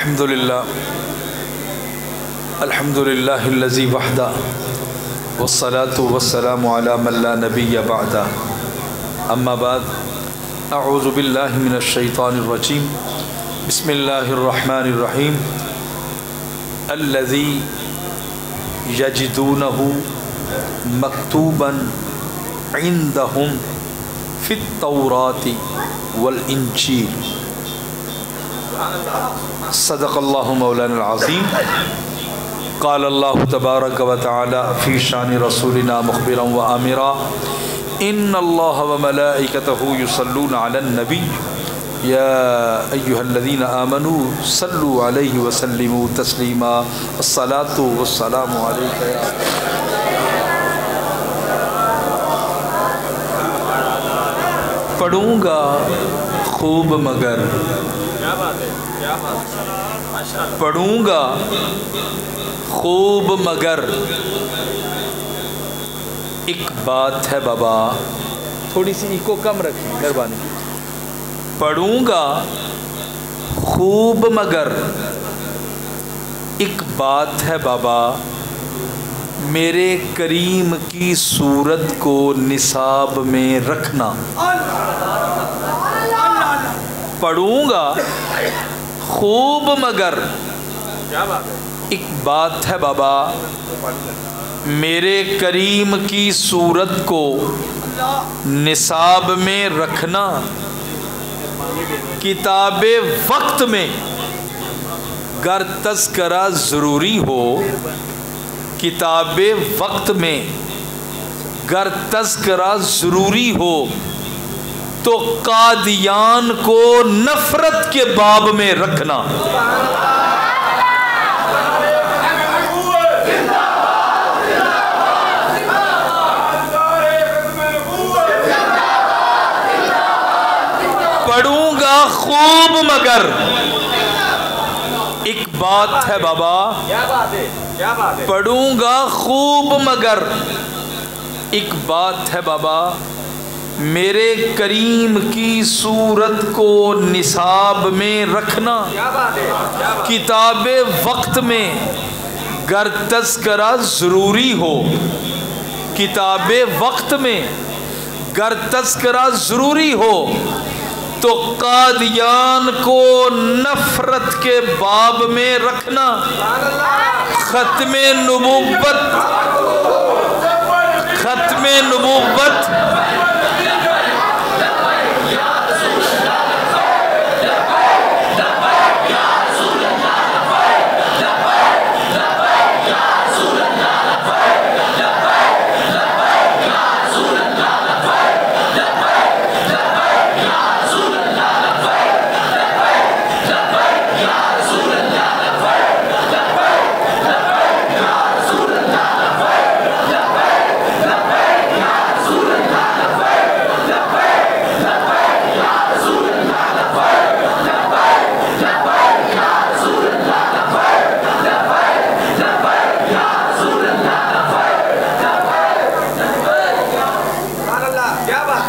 الحمد لله الذي وحده والصلاة والسلام على من لا نبي بعده اما بعد اعوذ باللہ من الشیطان الرجیم بسم اللہ الرحمن الرحیم الذی یجدونہ مکتوبا عندهم فی التوراۃ والانجیل صدق اللہ مولانا العظیم قال اللہ تبارک و تعالی فی شان رسولنا مخبرا و آمرا ان اللہ و ملائکتہ یصلون علی النبی یا ایہا الذین آمنوا صلوا علیہ وسلموا تسلیما الصلاة والسلام علیک یا پڑھوں گا خوب مگر پڑھوں گا خوب مگر ایک بات ہے بابا، تھوڑی سی ایکو کم رکھیں مہربانی. پڑھوں گا خوب مگر ایک بات ہے بابا، میرے کریم کی صورت کو نصاب میں رکھنا. پڑھوں گا خوب مگر ایک بات ہے بابا، میرے کریم کی صورت کو نصاب میں رکھنا. کتاب وقت میں گر تذکرہ ضروری ہو، کتاب وقت میں گر تذکرہ ضروری ہو تو قادیان کو نفرت کے باب میں رکھنا. پڑھوں گا خوب مگر ایک بات ہے بابا، پڑھوں گا خوب مگر ایک بات ہے بابا، میرے کریم کی صورت کو نصاب میں رکھنا. کتاب وقت میں گر تذکرہ ضروری ہو، کتاب وقت میں گر تذکرہ ضروری ہو تو قادیان کو نفرت کے باب میں رکھنا. ختم نبوت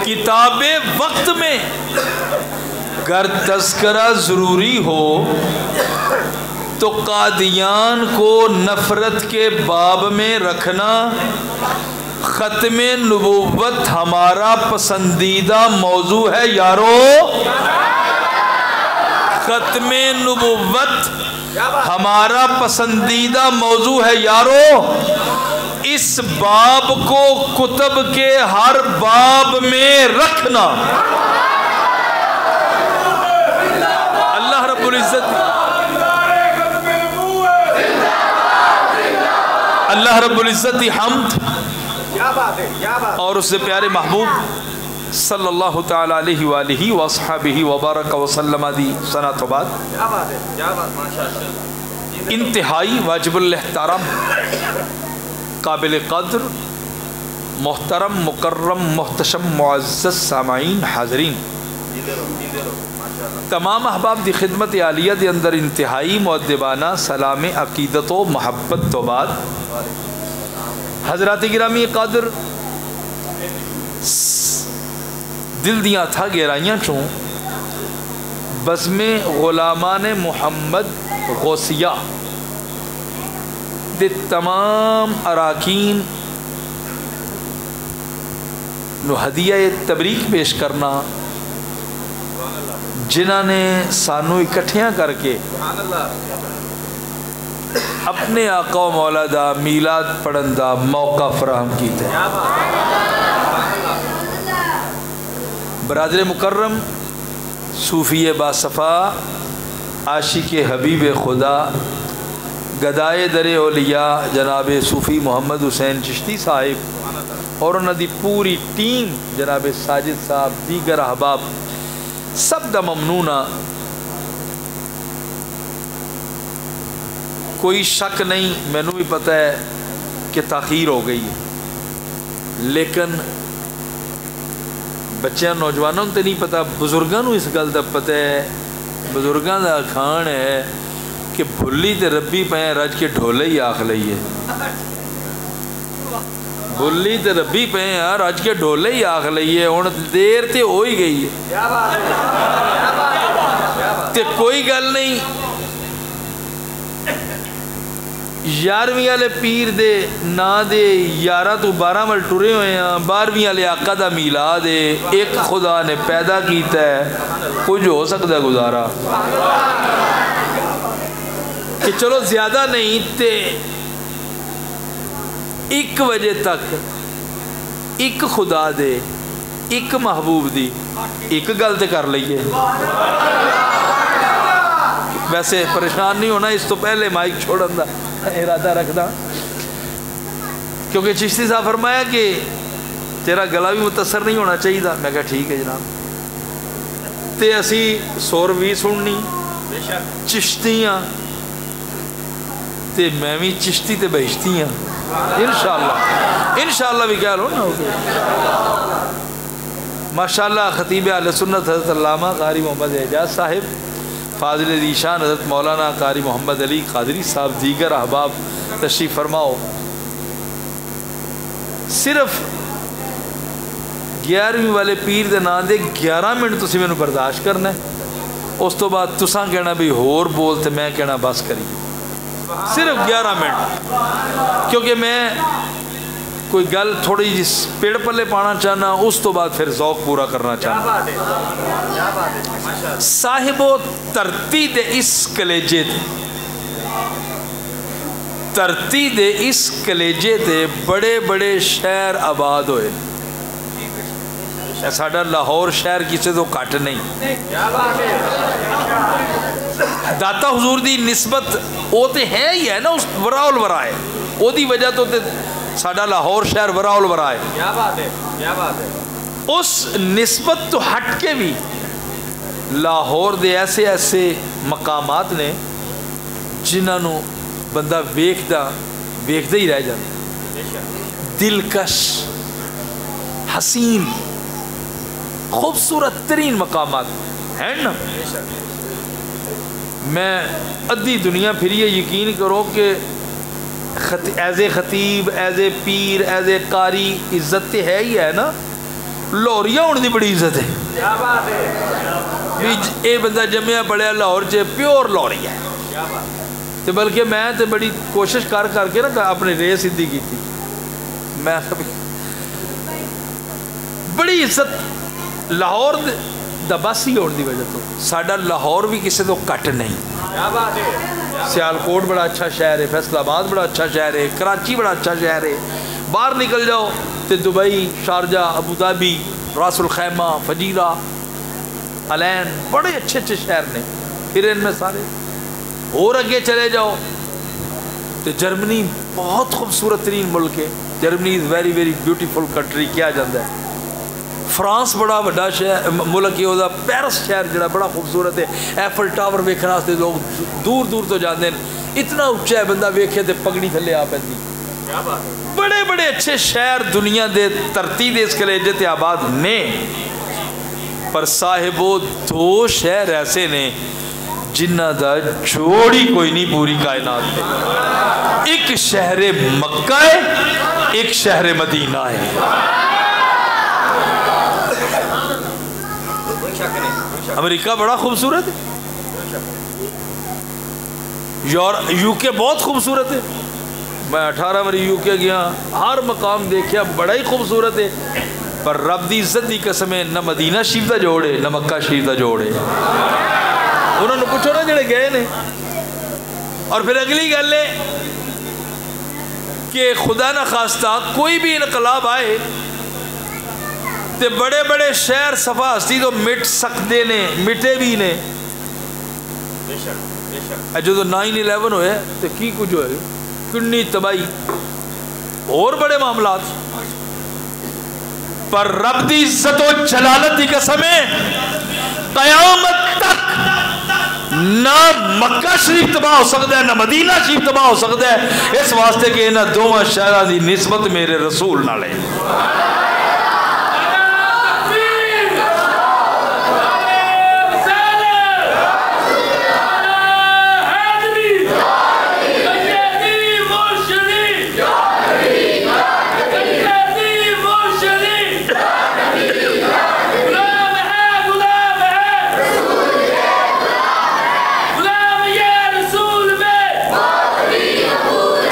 کتاب وقت میں گر تذکرہ ضروری ہو تو قادیان کو نفرت کے باب میں رکھنا. ختم نبوت ہمارا پسندیدہ موضوع ہے یارو، ختم نبوت ہمارا پسندیدہ موضوع ہے یارو. اس باب کو کتب کے ہر باب میں رکھنا. اللہ رب العزت کی حمد اور اس سے پیارے محبوب صلی اللہ تعالی علیہ وآلہ وصحبہ وبارک وسلم دی صنعت و بعد انتہائی واجب الاحترام قابل قدر محترم مکرم محتشم معزز سامعین حاضرین، تمام احباب دی خدمت عالیہ دی اندر انتہائی مؤدبانہ سلام عقیدت و محبت تو بعد حضرات گرامی قادر دل دیاں تھا گہرائیاں چوں بزم غلامان محمد غوثیہ دے تمام اراکین نو ہدیہ تبریک پیش کرنا جنہاں نے سانو اکٹھیاں کر کے اپنے آقا و مولا دا میلاد پڑھن دا موقع فراہم کیتا ہے۔ برادر مکرم، صوفی باصفا، عاشق حبیب خدا، گدائے در اولیاء جناب صوفی محمد حسین چشتی صاحب اور انہوں دی پوری ٹیم جناب ساجد صاحب، دیگر احباب سب دا ممنونہ، کوئی شک نہیں، میں نے بھی پتہ ہے کہ تاخیر ہو گئی ہے، لیکن بچیاں نوجوانوں تے نہیں پتہ، بزرگاں نو اس گل دا پتہ ہے، بزرگاں دا کھان ہے کہ بھلی تے ربی پہ رج کے ڈھولے ہی آکھ لئیے، بھلی تے ربی پہ رج کے ڈھولے ہی آکھ لئیے، ہن دیر تے ہو ہی گئی ہے تے کوئی گل نہیں۔ 11ویں والے پیر دے نا دے 11 تو 12 مل ٹرے ہوئے ہیں، 12ویں والے آقا دا میلاد ہے، ایک خدا نے پیدا کیتا ہے، کچھ ہو سکتا ہے گزارا کہ چلو زیادہ نہیں تے 1 بجے تک ایک خدا دے ایک محبوب دی ایک گل تے کر لئیے۔ ویسے پریشان نہیں ہونا، اس تو پہلے مائک چھوڑن دا ارادہ رکھدا، کیونکہ چشتی صاحب فرمایا کہ تیرا گلا بھی متاثر نہیں ہونا چاہیے تھا۔ میں کہا ٹھیک ہے جناب، تے اسی سوروی سننی چشتیاں تے میں بھی چشتی تے بہشتی ہاں انشاءاللہ بھی کہہ لو نا۔ ماشاءاللہ خطیب اہل سنت حضرت علامہ قاری محمد اعجاز صاحب، فاضل ذیشان حضرت مولانا قاری محمد علی قادری صاحب، دیگر احباب تشریف فرماؤ۔ صرف 11ویں والے پیر دے نام دے 11 منٹ تسی میں برداشت کرنا ہے، اس تو بعد تساں کہنا بھی ہور بول تے میں کہنا بس کری، صرف 11 منٹ، کیونکہ میں کوئی گل تھوڑی جی پیڑ پلے پانا چاہنا، اس تو بعد پھر ذوق پورا کرنا چاہنا۔ صاحب و ترتی دے اس کلیجے تے، ترتی دے اس کلیجے تے بڑے بڑے شہر آباد ہوئے، ساڈا لاہور شہر کسی تو کٹ نہیں۔ داتا حضور دی نسبت وہ تے ہے ہی ہے نا، اس وراء الورا ہے، وہ دی وجہ تو ساڈا لاہور شہر وراء الورا ہے۔ کیا بات ہے، کیا بات ہے۔ اس نسبت تو ہٹ کے بھی لاہور دے ایسے ایسے مقامات نے جنہوں بندہ ویکھدا ہی رہ جاتا، دلکش، حسین، خوبصورت ترین مقامات ہیں نا۔ میں ادھی دنیا پھری ہے، یقین کرو کہ ایز اے خطیب، as a Pir, as a قاری عزت ہے ہی ہے نا، لاہوریہ ہونے دی بڑی عزت ہے۔ اے بندہ جمعہ پڑھیا لاہور چ پیور لاہوریہ ہے، تے بلکہ میں تے بڑی کوشش کر کے نا اپنے ریح سدھی کی تھی، میں بڑی عزت لاہور دا باسی ہونے دی وجہ تو ساڈا لاہور بھی کسی تو کٹ نہیں۔ سیالکوٹ بڑا اچھا شہر ہے، فیصل آباد بڑا اچھا شہر ہے، کراچی بڑا اچھا شہر ہے، باہر نکل جاؤ تو Dubai, Sharjah, Abu Dhabi, Ras al Khaimah, Fujairah, Al Ain, بڑے اچھے اچھے شہر نے، پھر ان میں سارے اور اگے چلے جاؤ تو جرمنی بہت خوبصورت ترین ملک ہے، Germany is very very beautiful country کیا جاتا ہے۔ فرانس بڑا بڑا شہر ملک ہے، وہ پیرس شہر جڑا بڑا خوبصورت ہے، ایفل ٹاور ویکھنے واسطے لوگ دور دور تو جاتے ہیں، اتنا اچھا ہے بندہ ویکھے تے پگڑی تھلے آ پیندی۔ بڑے بڑے اچھے شہر دنیا دے ترتی دے اس کلیجے تے آباد نے، پر صاحب وہ 2 شہر ایسے نے جنہ دا جوڑی کوئی نہیں پوری کائنات میں، ایک شہر مکہ ہے، ایک شہر مدینہ ہے۔ امریکہ بڑا خوبصورت ہے، یو کے بہت خوبصورت ہے، میں 18 باری یو کے گیا، ہر مقام دیکھا بڑا ہی خوبصورت ہے، پر رب دی عزت دی قسم ہے نہ مدینہ شریف دا جوڑے نہ مکہ شریف دا جوڑے۔ انہوں نے پوچھو نا جڑے گئے نے۔ اور پھر اگلی گل ہے کہ خدا نہ خواستہ کوئی بھی انقلاب آئے تے بڑے بڑے شہر صفا ہستی تو مٹ سکتے نے، مٹے بھی نے۔ جو 9/11 ہوئے تو کی کچھ ہوئے، کنی تباہی اور بڑے معاملات، پر رب دی عزت و جلالت دی قسم ہے قیامت تک نہ مکہ شریف تباہ ہو سکتا ہے نہ مدینہ شریف تباہ ہو سکتا ہے، اس واسطے کہ انہاں دونوں شہراں دی نسبت میرے رسول نال ہے۔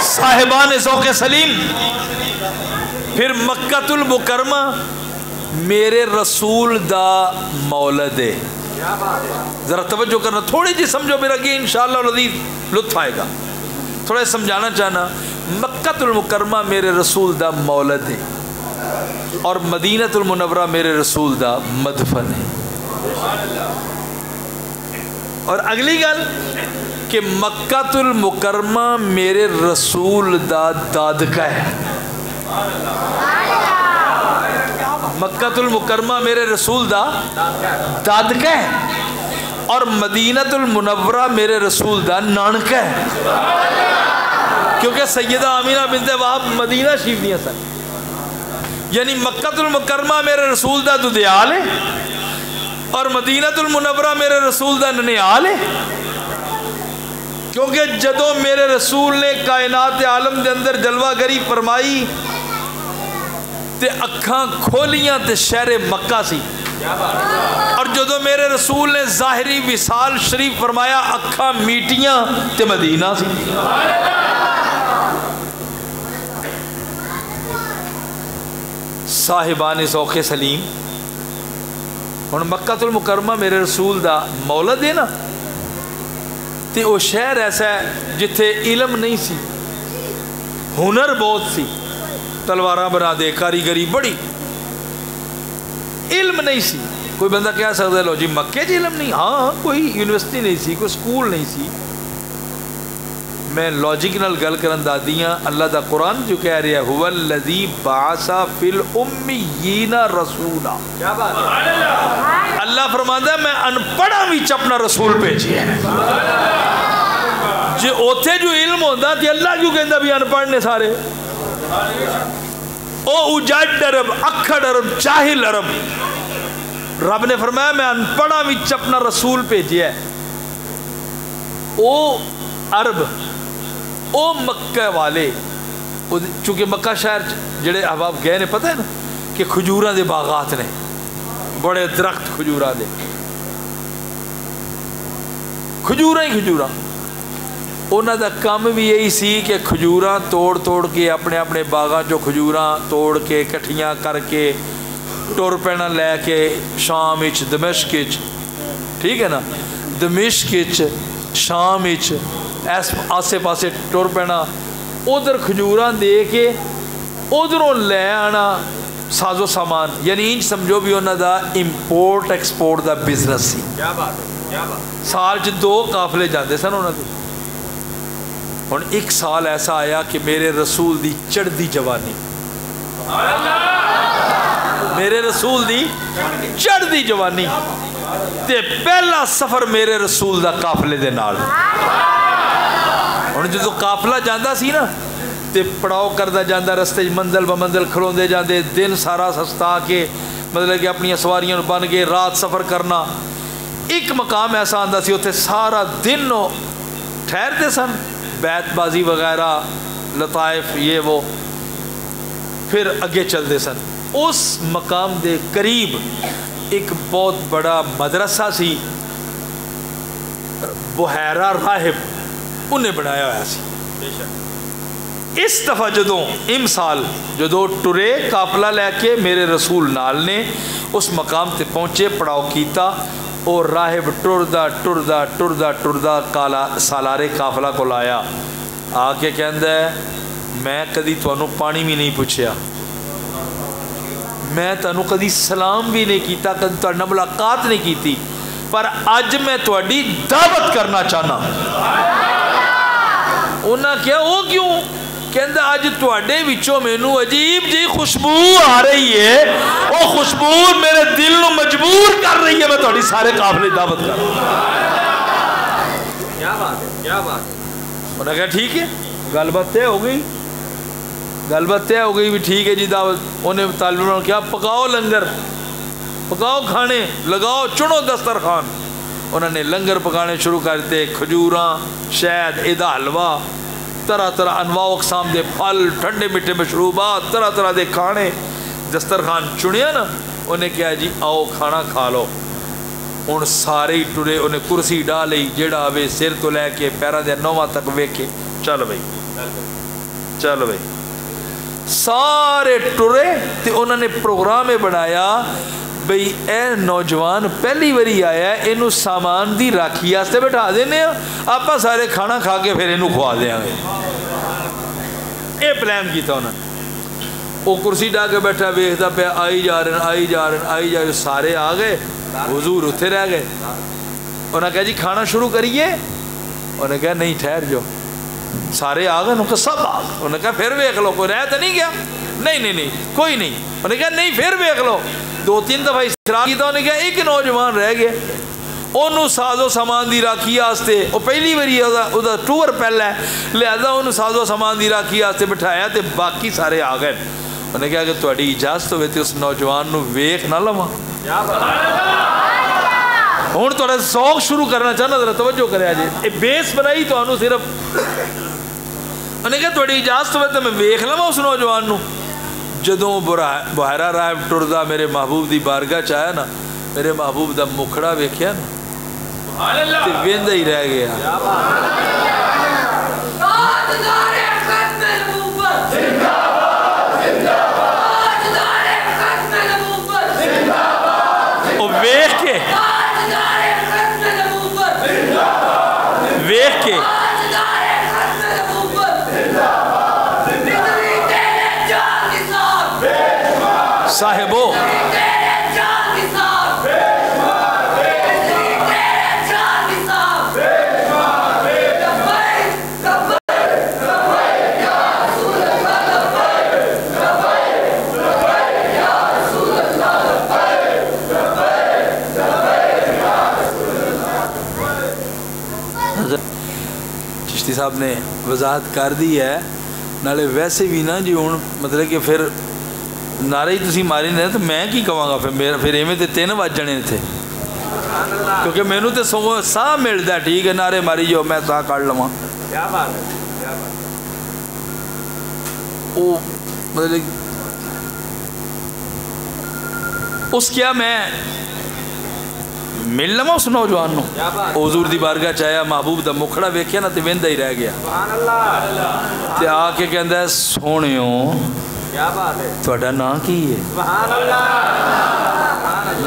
صاحبان ذوق سلیم، پھر مکہ المکرمہ میرے رسول دا مولد ہے۔ ذرا توجہ کرنا، تھوڑی جی سمجھو میرا کہ انشاءاللہ العزیز لطف آئے گا۔ تھوڑا سمجھانا چاہنا، مکہ المکرمہ میرے رسول دا مولد ہے اور مدینہ المنورہ میرے رسول دا مدفن ہے۔ اور اگلی گل کہ مکہ المکرمہ میرے رسول دا دادکا ہے۔ مکہ المکرمہ میرے رسول دا دادکا ہے اور مدینہ المنورہ میرے رسول دا نانکا ہے، کیونکہ سیدہ آمینہ بنت وہب مدینہ شریف دیا سن، یعنی مکہ المکرمہ میرے رسول دا ددیال ہے اور مدینہ المنورہ میرے رسول دا ننیال ہے، کیونکہ جدوں میرے رسول نے کائنات عالم دے اندر جلوہ گری فرمائی تے اکھاں کھولیاں تے شہر مکہ سی، اور جدوں میرے رسول نے ظاہری وصال شریف فرمایا اکھاں میٹیاں تے مدینہ سی۔ صاحبان ذوق سلیم، ہن مکہ المکرمہ میرے رسول دا مولد ہے نا، تے وہ شہر ایسا ہے جتھے علم نہیں سی، ہنر بہت سی، تلواراں بنا دے، کاریگری بڑی، علم نہیں سی۔ کوئی بندہ کہہ سکتا ہے لو جی مکے جی علم نہیں، ہاں کوئی یونیورسٹی نہیں سی، کوئی سکول نہیں سی۔ میں لاجک نال گل کرن دا دیاں، اللہ دا قرآن جو کہہ رہا ہے هو الذی بعث فی الامیین رسولا، اللہ فرماندا ہے میں ان پڑھا وچ اپنا رسول بھیجیا ہے۔ جے اوتھے جو علم ہوندا تے اللہ کیوں کہندا بھی ان پڑھ نے سارے؟ او اجاڈ عرب، اکھڑ عرب، جاہل عرب، رب نے فرمایا میں ان پڑھا وچ اپنا رسول بھیجیا ہے۔ او عرب، او مکہ والے، چونکہ مکہ شہر جڑے احباب گئے نے پتہ ہے نا کہ کھجوراں دے باغات نے، بڑے درخت کھجوراں دے، کھجوراں ہی کھجوراں۔ انہاں دا کام بھی یہی سی کہ کھجوراں توڑ توڑ کے اپنے اپنے باغاں چوں کھجوراں توڑ کے کٹھیاں کر کے ٹر پینا لے کے شام وچ دمشق وچ، ٹھیک ہے نا، دمشق وچ شام وچ آسے پاسے ٹر پینا، ادھر کھجوراں دے کے ادھروں لے آنا ساز و سامان، یعنی انج سمجھو بھی انہاں دا امپورٹ ایکسپورٹ دا بزنس سی۔ سال چ 2 قافلے جاندے سن انہاں دے۔ ہن ایک سال ایسا آیا کہ میرے رسول دی چڑھدی جوانی، میرے رسول دی چڑھدی جوانی تے پہلا سفر میرے رسول دا قافلے دے نال۔ ہن جدوں قافلہ جاندا سی نا تے پڑاؤ کردا جاندا، رستے منزل بمنزل کھلوندے جاندے، دن سارا سستا کے مطلب کہ اپنی سواریاں بن کے رات سفر کرنا۔ ایک مقام ایسا آندا سی اوتھے سارا دن ٹھہرتے سن، بیت بازی وغیرہ، لطائف، یہ وہ، پھر اگے چلتے سن۔ اس مقام دے قریب ایک بہت بڑا مدرسہ سی، بحیرہ راہب انہیں بنایا ہوا سی۔ اس دفعہ جدوں امسال جدوں ٹرے قافلہ لے کے میرے رسول نال نے اس مقام تے پہنچے، پڑاؤ کیتا، اور راہب ٹردا ٹردا ٹردا ٹردا کالا سالارے قافلہ کو لایا، آ کے کہندا ہے میں کدی تانوں پانی بھی نہیں پوچھیا، میں تانوں کدی سلام بھی نہیں کیتا، کدی تہاڈے نال ملاقات نہیں کیتی، پر اج میں تہاڈی دعوت کرنا چاہنا۔ انہاں کیا وہ کیوں؟ کہندا اج تہاڈے وچوں مینوں عجیب جی خوشبو آ رہی ہے، وہ خوشبو میرے دل نو مجبور کر رہی ہے میں تہاڈی سارے قافلے دعوت کر۔ کیا بات ہے، کیا بات ہے۔ انہوں نے کہا ٹھیک ہے، گل بات طے ہو گئی، گل بات طے ہو گئی بھی ٹھیک ہے جی دعوت۔ انہیں طالب علموں نے کیا پکاؤ لنگر، پکاؤ کھانے، لگاؤ چنو دسترخوان۔ انہوں نے لنگر پکانے شروع کرتے، کھجوراں، شہد، ادا حلوہ، طرح طرح انواع اقسام دے پھل، ٹھنڈے میٹھے مشروبات، طرح طرح دے کھانے، دسترخوان چنیا نا۔ انہیں کہا جی آؤ کھانا کھا لو۔ ہن سارے ہی ٹرے، انہیں کرسی ڈالی، جیڑا آوے سر تو لے کے پیراں دے نواں تک ویکھے، چل بھائی چل بھائی، سارے ٹرے تے انہوں نے پروگرام بنایا بھئی اے نوجوان پہلی باری آیا ہے، اینو سامان دی راکھی واسطے بٹھا دینے آپا سارے کھانا کھا کے پھر اینو کھوا دیاں گے۔ اے پلان کیتا انہوں نے۔ وہ کرسی ڈا کے بیٹھا ویکھدا پیا، آئی جا رہے آئی جا رہے آئی جا رہے، سارے آ گئے، حضور اتھے رہ گئے۔ انہوں نے کہا جی کھانا شروع کریے؟ انہوں نے کہا نہیں ٹھہر جو، سارے آ گئے، انہوں نے کہا سب آ گئے۔ انہوں نے کہا پھر ویکھ لو کوئی رہ تو نہیں گیا؟ نہیں نہیں نہیں کوئی نہیں۔ انہوں نے کہا نہیں پھر ویکھ لو۔ دو تین دفعہ اسرار کیتا، انہوں نے کہا ایک نوجوان رہ گیا، انہوں ساز و سامان دی راکھی واسطے، وہ پہلی باری وہ ٹور پہلا ہے لہذا انہوں ساز و سامان دی راکھی واسطے بٹھایا تے باقی سارے آ گئے۔ انہوں نے کہا کہ تہاڈی اجازت ہوئے تے اس نوجوان نو ویکھ نہ لواں۔ ہوں تھوڑا ذوق شروع کرنا چاہنا، ذرا توجہ کرے جی، یہ بیس بنائی تو انہوں صرف۔ انہوں نے کہا تھوڑی اجازت ہوئے تو میں ویکھ لواں اس نوجوان نو۔ جدوں بحیرہ راہب ٹردا میرے محبوب دی بارگاہ چایا نا، میرے محبوب دا مکھڑا ویکھیا نا تے ویندا ہی رہ گیا۔ وہ ویکھ کے ویکھ کے صاحبو چشتی صاحب نے وضاحت کر دی ہے، نالے ویسے بھی نا جی ہوں مطلب کہ پھر نعرے ہی تسی ماری نہیں تو میں کی کہاں گا پھر ایویں تے 3 بج جانے تھے، کیونکہ مینوں تے ساہ ملتا ہے، ٹھیک ہے نعرے ماری جو میں ساہ کر لواں۔ کیا بات ہے، کیا بات ہے۔ وہ مطلب اس کیا میں مل لواں اس نوجوان نو، حضور دی بارگاہ چاہیا محبوب دا مکھڑا ویکھیا نا تے ویندا ہی رہ گیا تے آ کے کہندا ہے سونیو کیا بات ہے، تہاڈا نام کی ہے؟ سبحان اللہ۔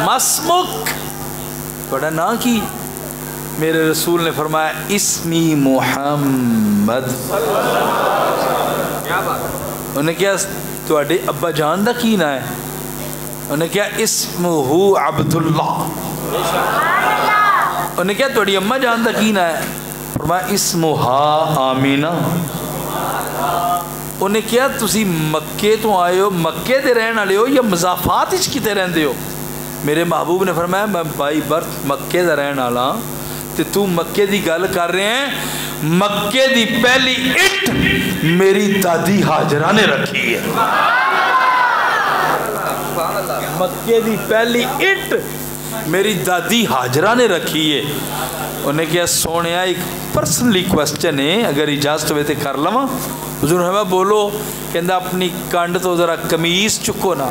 مسمک، تہاڈا نام کی؟ میرے رسول نے فرمایا اسمی محمد۔ کیا بات ہے۔ انہوں نے کہا تہاڈے ابا جان دا کی نام ہے؟ انہوں نے کہا اسمہ عبداللہ۔ انہوں نے کہا تہاڈی اماں جان دا کی نام ہے؟ فرمایا اسمہا آمینہ۔ انہیں کیا تسی مکے تو آئے ہو، مکے دے رہن والے ہو یا مضافات اچ کتے رہندے ہو؟ میرے محبوب نے فرمایا میں بائی برتھ مکے دا رہن والا تے تو مکے دی گل کر رہے ہیں، مکے دی پہلی اٹ میری دادی ہاجرہ نے رکھی ہے۔ مکے دی پہلی اٹ میری دادی ہاجرہ نے رکھی ہے۔ انہیں کیا سونے ایک پرسنلی کوسچن ہے، اگر اجازت ہوئے تے کر لواں؟ حضور ہمیں بولو، کہندہ اپنی کانڈ تو ذرا قمیص چکو نا،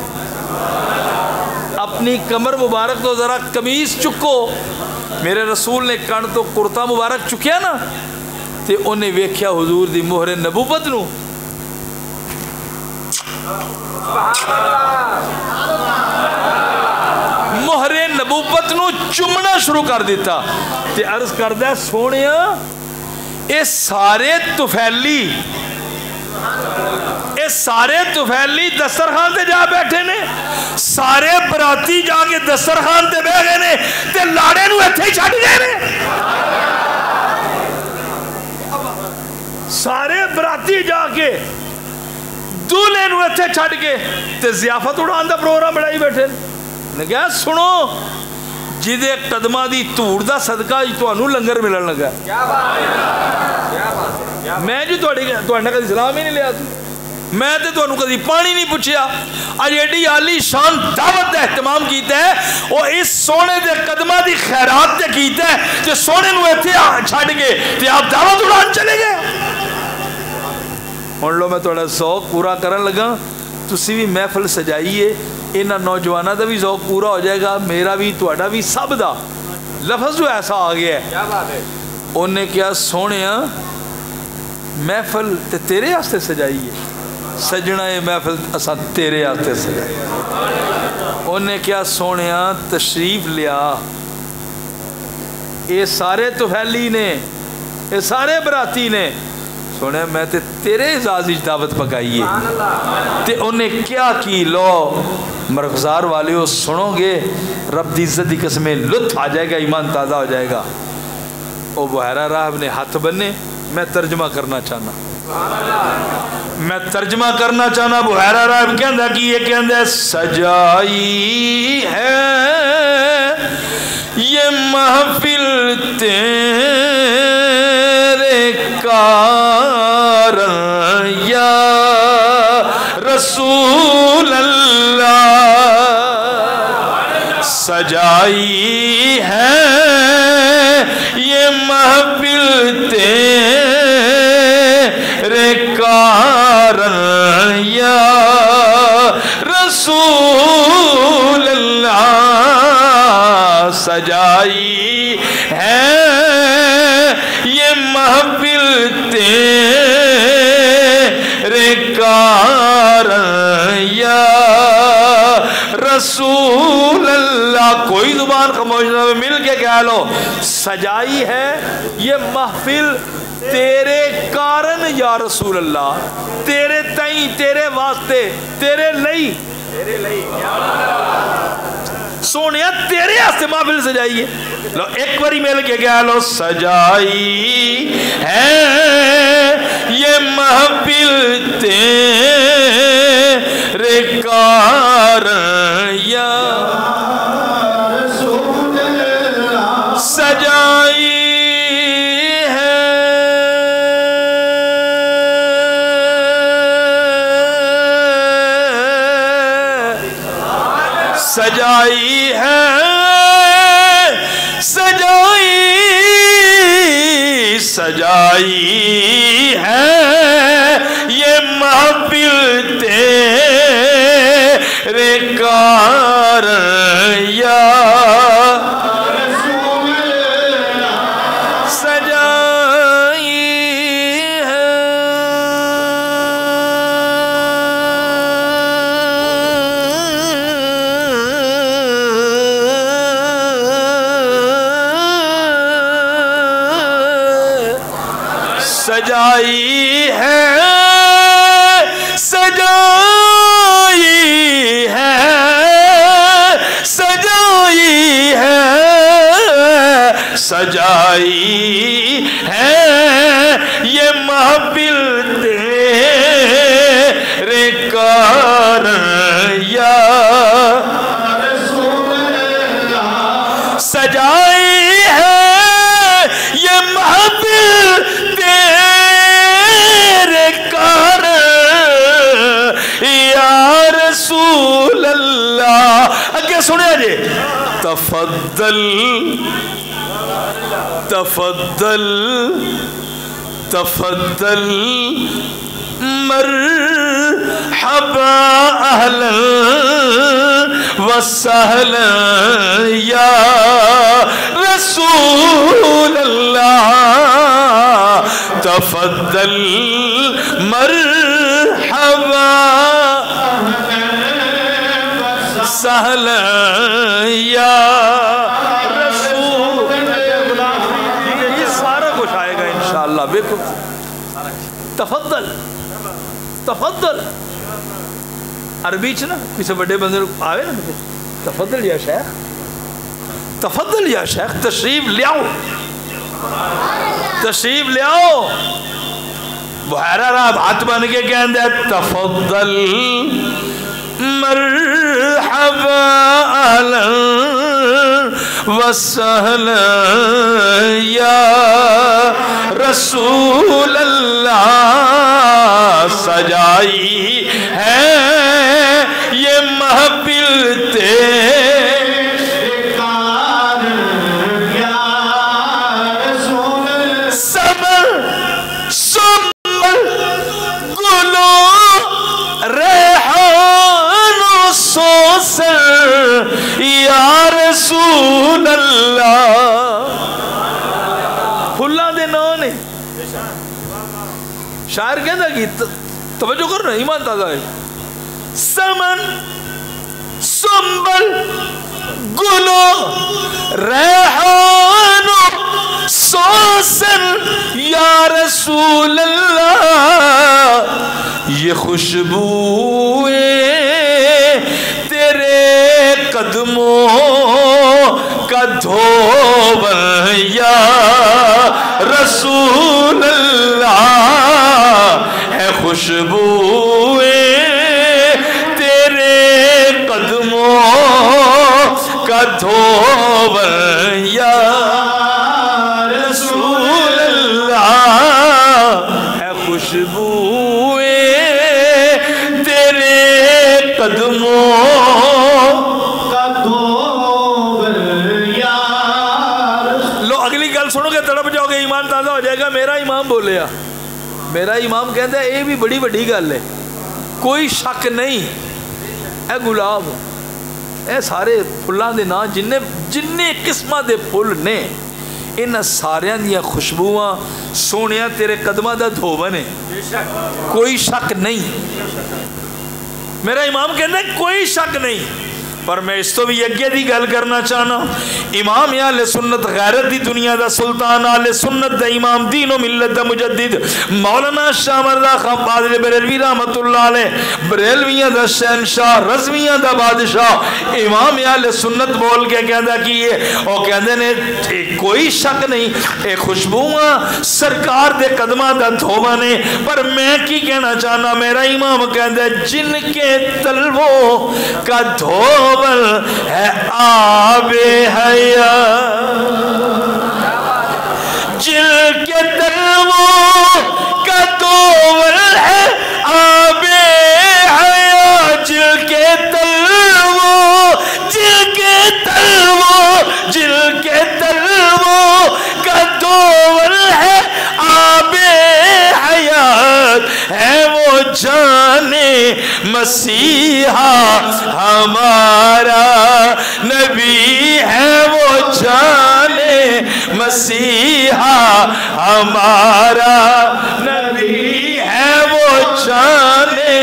اپنی کمر مبارک تو ذرا قمیص چکو۔ میرے رسول نے کانڈ تو کرتا مبارک چکیا نا، تے تے انہیں ویکھیا حضور دی مہر نبوت نو مہر نبوت نو چمنا شروع کر دیتا تے عرض کردہ سونیا اے سارے توفیلی دسترخوان تے جا بیٹھے نے سارے براتی جا کے دسترخوان تے بہ گئے نے تے لاڑے نو ایتھے ہی چھڈ گئے نے سارے براتی جا کے دولے نو ایتھے چھڈ کے تے ضیافت اڑان دا پروگرام بڑھائی بیٹھے نے کہا سنو جدے قدمہ دی توڑ دا صدقہ تانوں لنگر ملن لگا میں جو تواڈے کدی سلام ہی نہیں لیا میں تے تانوں کدی پانی نہیں پوچھیا اج ایڈی عالی شان دعوت دا اہتمام کیتا ہے او اس سونے دے قدمہ دی خیرات تے کیتا ہے تے سونے نو ایتھے چھڈ کے تے آپ دعوت اڑان چلے گئے ہن لو میں تہاڈا ذوق پورا کرن لگا تسی بھی محفل سجائیے انہاں نوجواناں دا بھی ذوق پورا ہو جائے گا میرا بھی تہاڈا بھی سب دا لفظ جو ایسا آ گیا ہے کیا بات ہے انہیں کیا سونیا محفل تے تیرے واسطے سجائیے سجنا یہ محفل اساں تیرے واسطے سجائی انہیں کیا سونیا تشریف لیا یہ سارے توفیلی نے یہ سارے براتی نے سونے میں تے تیرے اعزازی دعوت پکائیے تے انہیں کیا کی لو مرغزار والے ہو سنو گے رب دی عزت دی قسمیں لطف آ جائے گا ایمان تازہ ہو جائے گا او بحیرہ راہب نے ہاتھ بننے میں ترجمہ کرنا چاہنا بحیرہ راہب کہندہ کہ یہ کہندہ سجائی ہے یہ محفل تیرے کارن یا رسول اللہ سجائی ہے یہ محفل تیرے کارن یا رسول اللہ سجائی ہے یہ محفل تیرے کارن یا رسول اللہ کوئی زبان خاموش نہ مل کے کہہ لو سجائی ہے یہ محفل تیرے کارن یا رسول اللہ تیرے تائیں تیرے واسطے تیرے لئی سونیا تیرے واسطے محفل سجائیے لو ایک باری مل کے کہہ لو سجائی ہے یہ محفل تیرے کارن یا رسول اللہ سجائی سجائی ہے سجائی ہے یہ محفل تیرے کارن یا سجائی ہے سجائی ہے سجائی ہے سجائی ہے یہ محفل تیرے کارن یا رسول اللہ سجائی ہے یہ محفل رسول اللہ اگے سنیا جی تفضل تفضل تفضل مرحبا اہلا وسہلا یا رسول اللہ تفضل مرحبا سہلا یا رسول اللہ. یہ سارا کچھ آئے گا انشاءاللہ. دیکھو تفضل تفضل عربی چ نا کسی بڑے بندے آوے نا تفضل یا شیخ تفضل یا شیخ تشریف لیاؤ تشریف لیاؤ. بحیرہ راب ہاتھ بن کے کہندے تفضل مرحبا اہلا وسہلا یا رسول اللہ. سجائی ہے یہ محفل تیرے کار یا رسول اللہ. صبر صبر گلو ریحان و سوسن یا رسول اللہ. پھلاں دے نام نے شاعر کہتا کہ توجہ کرنا ایمان تازہ ہے. سمن سنبل گلو ریحان سوسن یا رسول اللہ. یہ خوشبوئے تیرے قدموں کا دھوبن یا رسول اللہ. ہے خوشبوئے تیرے قدموں کا دھوبن یا رسول اللہ. ہے خوشبوئے تیرے قدموں کا دھوبن یا. لو اگلی گل سنو گے تڑپ جاؤ گے ایمان تازہ ہو جائے گا. میرا امام بولیا میرا امام کہتا ہے یہ بھی بڑی بڑی گل ہے کوئی شک نہیں. اے گلاب اے سارے پھلاں دے نام جننے قسمہ دے پھل نے ان ساریاں دیا خوشبوواں سونیاں تیرے قدمہ دا دھوبن ہے. کوئی شک نہیں. میرا امام کہتا ہے کوئی شک نہیں. پر میں اس تو بھی یگے دی گل کرنا چاہنا. امام اہل سنت غیرت دی دنیا دا سلطان اہل سنت دا امام دین و ملت دا مجدد مولانا شاہ مرزا خان فاضل بریلوی رحمت اللہ علیہ بریلویاں دا شہنشاہ رضویاں دا بادشاہ امام اہل سنت بول کے کہندا کی ہے او کہندے نے کوئی شک نہیں اے خوشبوواں سرکار دے قدماں دا دھوبا نے. پر میں کی کہنا چاہنا میرا امام کہندا جن کے تلووں کا دھوبا ہے آب حیات. جل کے تلووں کا دھوبا ہے آب حیات. جل کے تلووں کا دھوبا ہے آب حیات. ہے وہ جانے مسیحا ہمارا نبی. ہے وہ جانے مسیحا ہمارا نبی. ہے وہ جانے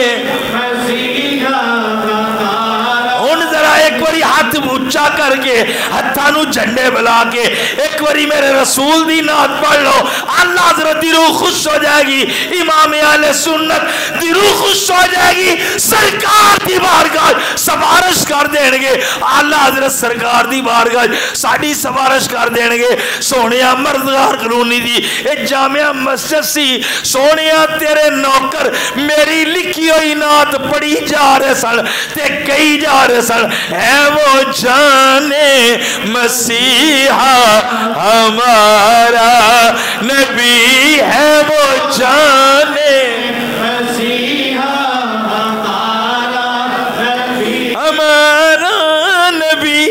مسیحا ہمارا. ان ذرا ایک باری ہاتھ اونچا کر کے ہتھانو جھنڈے بلا کے ایک باری میرے رسول دی نعت پڑھ لو. اللہ حضرت دی روح خوش ہو جائے گی. امام اہل سنت دی روح خوش ہو جائے گی. سرکار دی بارگاہ سفارش کر دیں گے. اللہ حضرت سرکار دی بارگاہ ساڑی سفارش کر دیں گے. سونیا مردگار قانونی دی اے جامعہ مسجد سی. سونیا تیرے نوکر میری لکھی ہوئی نعت پڑھی جا رہے سن تے کئی جا رہے سن. ہے وہ جانے مسیحا ہمارا نبی. ہے وہ جانے مسیحا ہمارا نبی. ہمارا نبی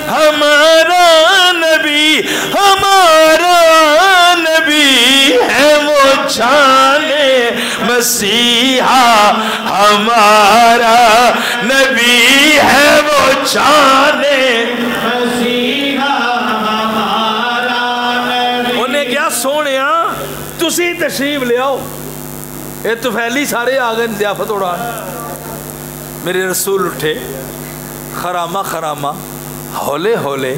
ہمارا نبی ہمارا نبی. ہے وہ جانے مسیحا ہمارا نبی ہے وہ جانے مسیحا ہمارا نبی. انہیں کیا سونیا تسی تشریف لے آؤ. یہ طفیلی سارے آ گئے ضیافت اڑان. میرے رسول اٹھے خرامہ خرامہ ہولے ہولے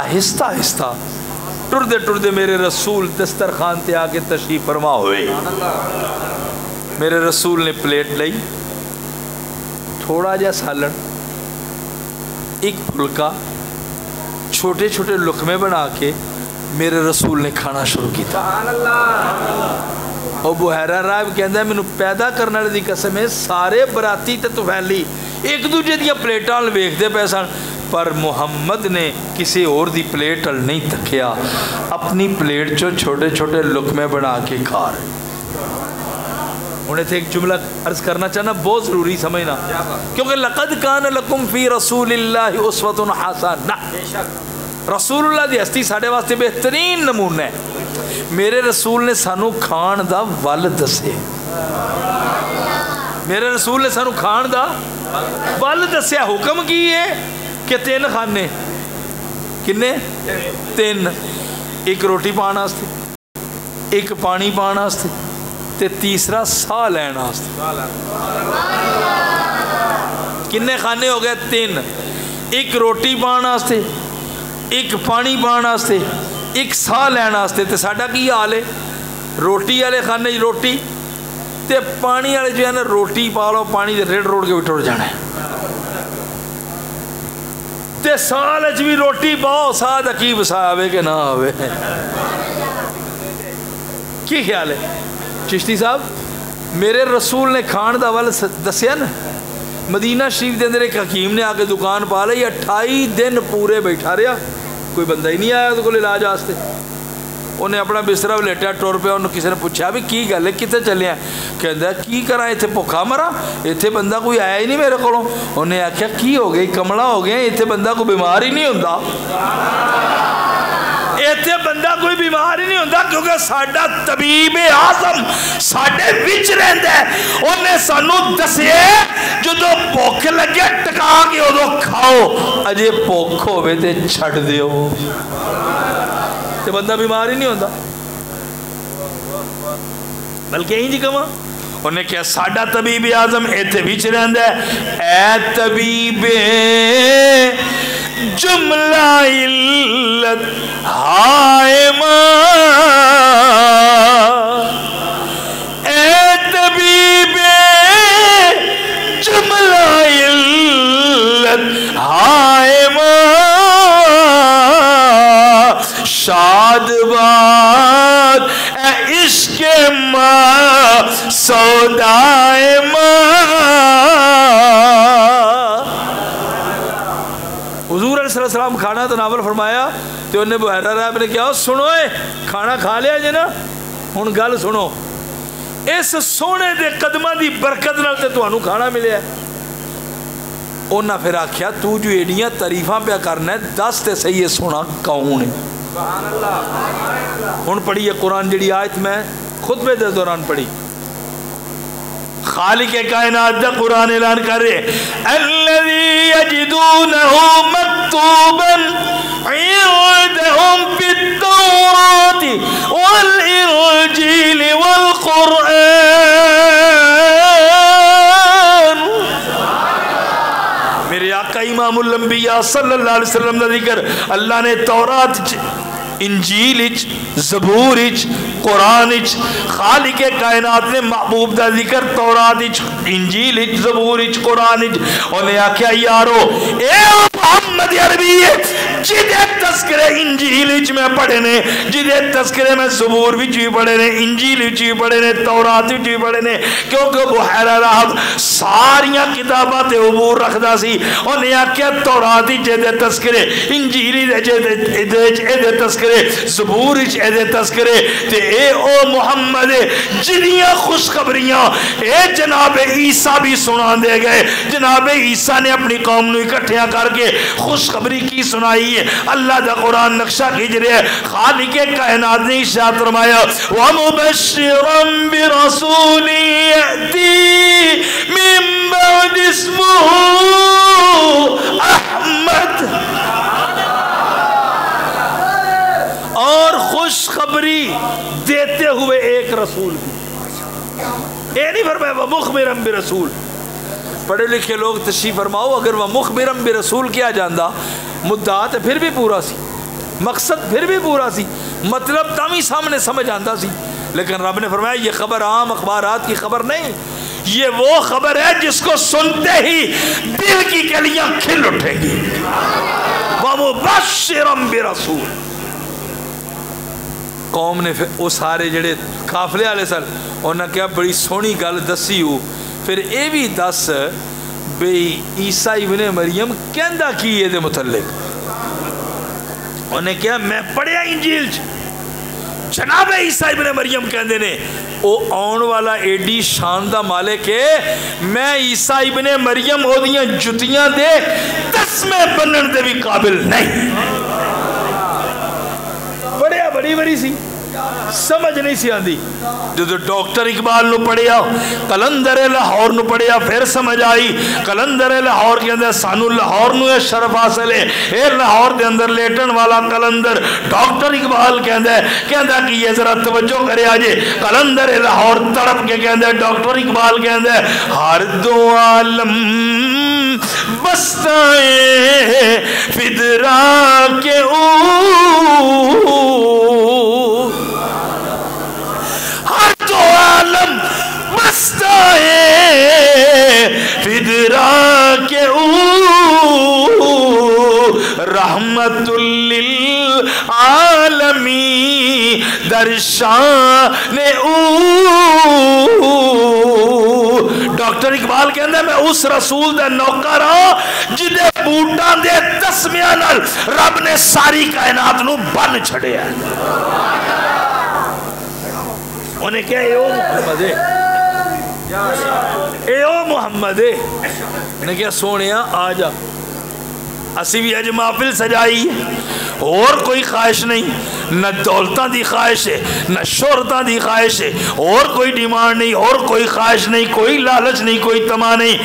آہستہ آہستہ ٹردے ٹردے میرے رسول دسترخوان تے آ کے تشریف فرما ہوئے. میرے رسول نے پلیٹ لئی, تھوڑا جا سالن, ایک پھلکا, چھوٹے چھوٹے لقمے بنا کے میرے رسول نے کھانا شروع کیتا. او بحیرہ راہب کہندا ہے مینوں پیدا کرنے والی قسم ہے سارے براتی تے طفیلی ایک دوجے دیا پلیٹاں ویکھدے پے سن, پر محمد نے کسی اور دی پلیٹ ال نہیں تکیا, اپنی پلیٹ چو چھوٹے چھوٹے لقمے بنا کے کھا رہے. انہیں تھے ایک جملہ عرض کرنا چاہنا بہت ضروری سمجھنا, کیونکہ لقد کان لکم فی رسول اللہ اسوۃ حسنہ, رسول اللہ دی ہستی ساڈے واسطے بہترین نمونہ ہے. میرے رسول نے سانو کھان دا ول دسے, میرے رسول نے سانو کھان دا ول دسیا. حکم کی ہے کہ 3 کھانے, کنے 3, ایک روٹی پان واسطے, ایک پانی پان واسطے, تے تیسرا ساہ لین واسطے. کنے کھانے ہو گئے 3, ایک روٹی پان واسطے, ایک پانی پان واسطے, ایک ساہ لین واسطے. تے ساڈا کی حال ہے, روٹی والے خانے روٹی تے پانی والے جو ہے نا روٹی پا لو پانی دے ریڑھ روڑ کے بھی ٹر جانا ہے, تے سال بھی روٹی پاؤ ساہ دا کی وسا آوے کہ نہ آوے. کی خیال ہے چشتی صاحب؟ میرے رسول نے کھان دا ول دسیا نا. مدینہ شریف دے اندر ایک حکیم نے آ کے دکان پا لی, 28 دن پورے بیٹھا رہا, کوئی بندہ ہی نہیں آیا اس کو علاج واسطے. انہیں اپنا بسترا لیٹیا ٹر پیا. انہوں کسی نے پوچھا بھی کی گل ہے کتنے چلے ہیں؟ کہندا کی کراں اتنے بھوکا مرا, اتنے بندہ کوئی آیا ہی نہیں میرے کو. انہیں آخیا کی ہو گئی کملا ہو گیا, اتنے بندہ کوئی بیمار ہی نہیں ہوتا, اتنے بندہ کوئی بیمار ہی نہیں ہوتا, کیونکہ ساڈا طبیب اعظم ساڈے وچ رہندا ہے. انہیں سانو دسے جدو بھوک لگے ٹکا کے ادو کھاؤ, اجے بھوک ہوے تے چھڈ دیو, تے بندہ بیمار ہی نہیں ہوتا. بلکہ ہی جی کہاں انہیں کیا ساڈا طبیب اعظم ایتھے وچ رہندا ہے. اے طبیب جملہ علت ہائے ماں, اے طبیب جملہ علت ہائے ماں, شاد باد اے عشق ماں سودائے ماں. حضور علیہ السلام کھانا تو ناول فرمایا, تو انہیں بحیرہ راہب نے کہا سنو اے کھانا کھا لیا جی نا, ہن گل سنو, اس سونے دے قدمہ دی برکت نال تے تانوں کھانا ملیا. انہاں پھر آکھیا تو جو ایڈیاں تعریفاں پہ کرنا ہے دس تے صحیح ہے سونا کون ہے. ہن پڑھی ہے قرآن جڑی آیت میں خطبے دے دوران پڑھی, خالق کائنات دا قرآن اعلان کر رہے الذی یجدونہ مکتوبا عندہم فی التوراۃ والانجیل والقرآن. میرے آقا امام الانبیاء صلی اللہ علیہ وسلم دا ذکر اللہ نے تورات انجیل زبور قرآن خالق کائنات نے محبوب دا ذکر تورات انجیل زبور قرآن. انہیں آکھیا یارو اے محمد عربی جدے تذکرے انجیل میں پڑھے نے, جدے تذکرے میں زبور بھی پڑھے نے, انجیل بھی پڑھے نے, تورات بھی پڑھے نے, کیونکہ بحیرہ راہب ساریاں کتاباں تے عبور رکھدا سی. انہیں آکھیا تورات جدے تذکرے, انجیل جدے تذکرے, زبور جدے تذکرے, تے اے او محمد جنیاں خوشخبریاں اے جناب عیسیٰ بھی سنا دے گئے. جناب عیسیٰ نے اپنی قوم نو اکٹھیاں کر کے خوشخبری کی سنائی رہی ہے، اللہ دا قرآن نقشہ کھینچ رہے ہیں۔ خالق کائنات نے ارشاد فرمایا وَمُبَشِّرًا بِرَسُولٍ يَأْتِي مِن بَعْدِ اسْمُهُ احمد، اور خوشخبری دیتے ہوئے ایک رسول کی، یہ نہیں فرمایا وَمُخْبِرًا بِرَسُول۔ پڑھے لکھے لوگ تشریف فرماؤ، اگر وَمُخْبِرًا بِرَسُول کیا جاندہ مدعا تو پھر بھی پورا سی، مقصد پھر بھی پورا سی، مطلب تم ہی سامنے سمجھ آتا سی، لیکن رب نے فرمایا یہ خبر عام اخبارات کی خبر نہیں، یہ وہ خبر ہے جس کو سنتے ہی دل کی کلیاں کھل اٹھیں گی۔ وَمُبَشِّرًا بِرَسُول۔ قوم نے وہ سارے جڑے قافلے والے سن انہوں نے کہا بڑی سونی گل دسی ہو، پھر اے بھی دس بھئی عیسیٰ ابن مریم کہندہ کی یہ دے متعلق؟ انہوں نے کہا میں پڑھیا انجیل جناب عیسیٰ ابن مریم کہندے نے او آن والا ایڈی شان دا مالک ہے، میں عیسیٰ ابن مریم ہو دیاں جتیاں دے تسمے بنن دے بھی قابل نہیں۔ پڑھیا بڑی بڑی سی، سمجھ نہیں سی آندی۔ جو ڈاکٹر اقبال نو پڑھیا، کلندر لاہور نو پڑھیا، پھر سمجھ آئی کلندر لاہور کے اندر سانو لاہور نو شرف حاصل ہے، اے لاہور دے اندر لیٹن والا کلندر ڈاکٹر اقبال کہندہ کہ یہ ذرا توجہ کرے آجے، کلندر لاہور تڑپ کے کہندہ ڈاکٹر اقبال کہندہ ہر دو عالم بستائیں فدرا کے ہر دو عالم بستائیں فدرا کے رحمت للعالمی درشان ڈاکٹر اقبال کہندے میں اس رسول دے نوکر ہوں جدے بوٹاں دے تسمیاں نال رب نے ساری کائنات نو بن چھڑے ہیں۔ انہیں کہا اے او محمد ہے، اے او محمد ہے۔ انہیں کہا سونیا آ جا، اسی بھی اج محفل سجائی ہے، اور کوئی خواہش نہیں، نہ دولتاں دی خواہش ہے، نہ شہرتاں دی خواہش ہے، اور کوئی ڈیمانڈ نہیں، اور کوئی خواہش نہیں، کوئی لالچ نہیں، کوئی تما نہیں،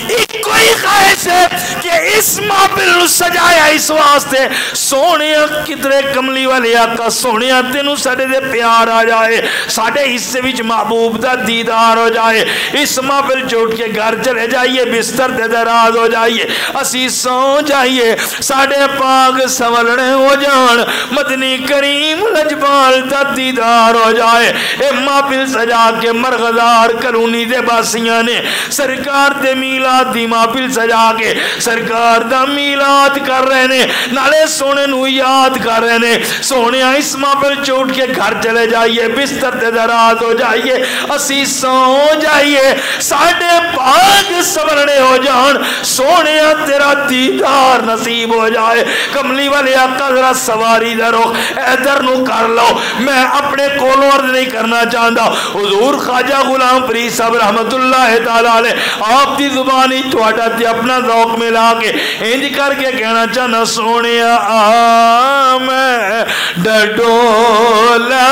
ایک کوئی خواہش ہے کہ اس محفل نو سجایا اس واسطے سونیا کدرے کملی والے آقا سونیا تینوں ساڈے دے پیار آ جائے، ساڈے حصے وچ محبوب دا دیدار ہو جائے، اس محفل چھوڑ کے گھر چلے جائیے، بستر دے دراز ہو جائیے، اسی سو جائیے، ساڈے پاک سنورنے ہو جان، مدنی کریم لجپال دا دیدار ہو جائے۔ اے محفل سجا کے مرغدار کلونی دے باسیاں نے سرکار دے میلاد دی محفل سجا کے سرکار دا میلاد کر رہے نے، نالے سونے نو یاد کر رہے نے۔ سونے اس محفل چھوڑ کے گھر چلے جائیے، بستر تے دراز ہو جائیے، اسی سو جائیے، ساڈے پاک سنورنے ہو جان، سونے تیرا دیدار نصیب ہو جائے۔ کملی والے آقا ذرا سواری درو ادھر نو کر لو، میں اپنے کولوں عرض نہیں کرنا چاہتا، حضور خواجہ غلام فرید صاحب رحمت اللہ تعالی علیہ آپ دی زبانی تواڈا تے اپنا ذوق ملا کے انج کر کے کہنا چاہنا سونیا آ میں ڈڈولا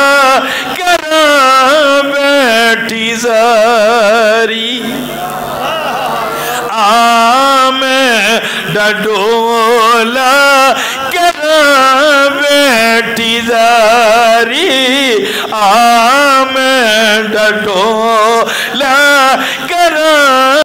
کراں بیٹھی زاری، آ میں ڈڈولا کراں بیٹھی زاری، آ میں ڈڈولا